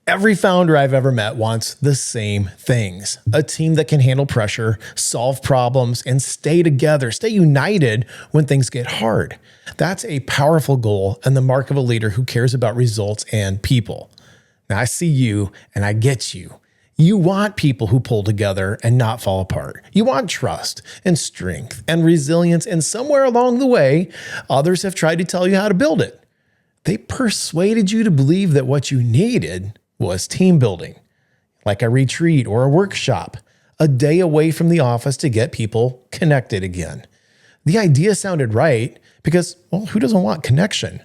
Every founder I've ever met wants the same things: a team that can handle pressure, solve problems, and stay together, stay united when things get hard. That's a powerful goal and the mark of a leader who cares about results and people. Now, I see you and I get you. You want people who pull together and not fall apart. You want trust and strength and resilience, and somewhere along the way, others have tried to tell you how to build it. They persuaded you to believe that what you needed was team building, like a retreat or a workshop, a day away from the office to get people connected again. The idea sounded right because, well, who doesn't want connection?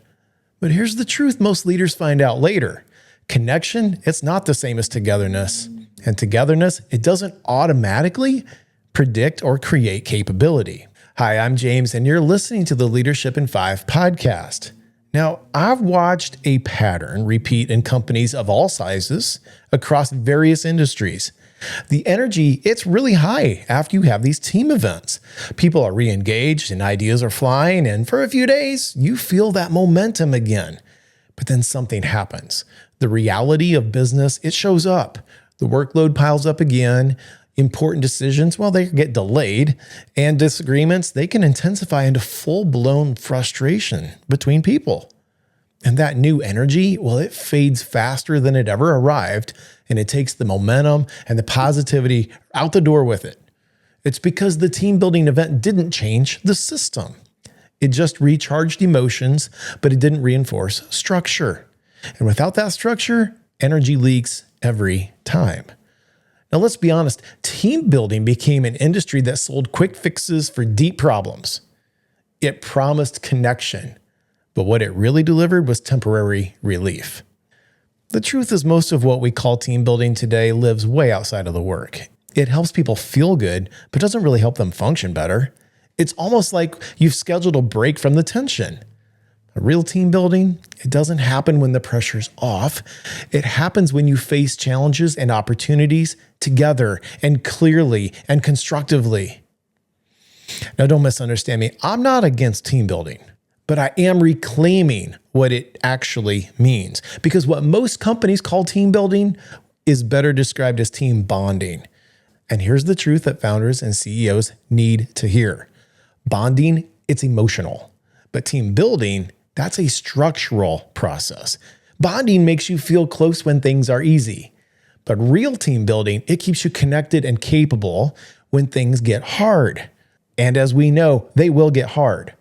But here's the truth most leaders find out later. Connection, it's not the same as togetherness. And togetherness, it doesn't automatically predict or create capability. Hi, I'm James, and you're listening to the Leadership in 5 podcast. Now, I've watched a pattern repeat in companies of all sizes across various industries. The energy, it's really high after you have these team events. People are re-engaged and ideas are flying, and for a few days, you feel that momentum again. But then something happens. The reality of business, it shows up. The workload piles up again. Important decisions, well, they get delayed, and disagreements, they can intensify into full-blown frustration between people. And that new energy, well, it fades faster than it ever arrived, and it takes the momentum and the positivity out the door with it. It's because the team building event didn't change the system. It just recharged emotions, but it didn't reinforce structure. And without that structure, energy leaks every time. Now, let's be honest, team building became an industry that sold quick fixes for deep problems. It promised connection, but what it really delivered was temporary relief. The truth is, most of what we call team building today lives way outside of the work. It helps people feel good, but doesn't really help them function better. It's almost like you've scheduled a break from the tension. A real team building, it doesn't happen when the pressure's off. It happens when you face challenges and opportunities together and clearly and constructively. Now, don't misunderstand me. I'm not against team building, but I am reclaiming what it actually means, because what most companies call team building is better described as team bonding. And here's the truth that founders and CEOs need to hear. Bonding, it's emotional, but team building, that's a structural process. Bonding makes you feel close when things are easy. But real team building, it keeps you connected and capable when things get hard. And as we know, they will get hard.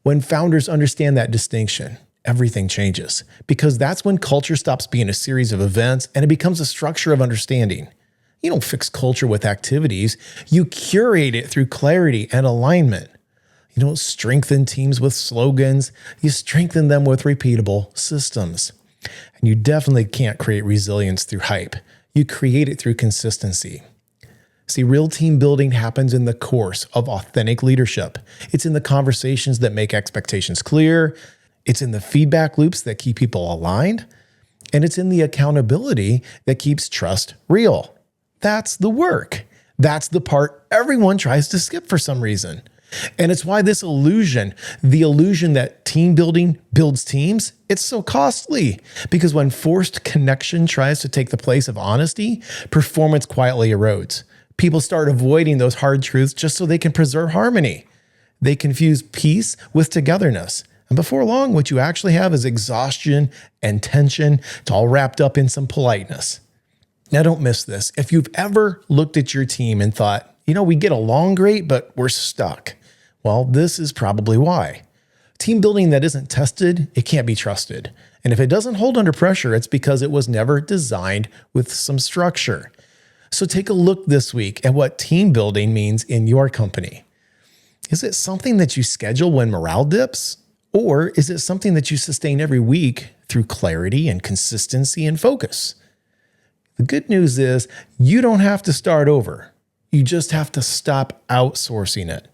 When founders understand that distinction, everything changes, because that's when culture stops being a series of events and it becomes a structure of understanding. You don't fix culture with activities. You curate it through clarity and alignment. You don't strengthen teams with slogans. You strengthen them with repeatable systems. And you definitely can't create resilience through hype. You create it through consistency. See, real team building happens in the course of authentic leadership. It's in the conversations that make expectations clear. It's in the feedback loops that keep people aligned. And it's in the accountability that keeps trust real. That's the work. That's the part everyone tries to skip for some reason. And it's why this illusion, the illusion that team building builds teams, it's so costly. Because when forced connection tries to take the place of honesty, performance quietly erodes. People start avoiding those hard truths just so they can preserve harmony. They confuse peace with togetherness. And before long, what you actually have is exhaustion and tension. It's all wrapped up in some politeness. Now, don't miss this. If you've ever looked at your team and thought, we get along great, but we're stuck. Well, this is probably why. Team building that isn't tested, it can't be trusted. And if it doesn't hold under pressure, it's because it was never designed with some structure. So take a look this week at what team building means in your company. Is it something that you schedule when morale dips? Or is it something that you sustain every week through clarity and consistency and focus? The good news is you don't have to start over. You just have to stop outsourcing it.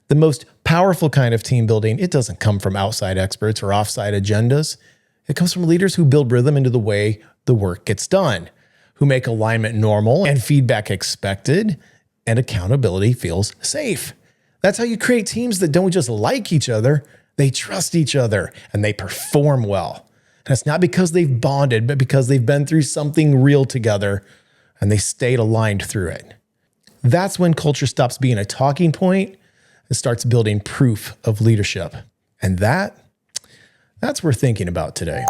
The most powerful kind of team building, it doesn't come from outside experts or offsite agendas. It comes from leaders who build rhythm into the way the work gets done, who make alignment normal and feedback expected, and accountability feels safe. That's how you create teams that don't just like each other, they trust each other and they perform well. And it's not because they've bonded, but because they've been through something real together and they stayed aligned through it. That's when culture stops being a talking point and starts building proof of leadership. And that's worth thinking about today.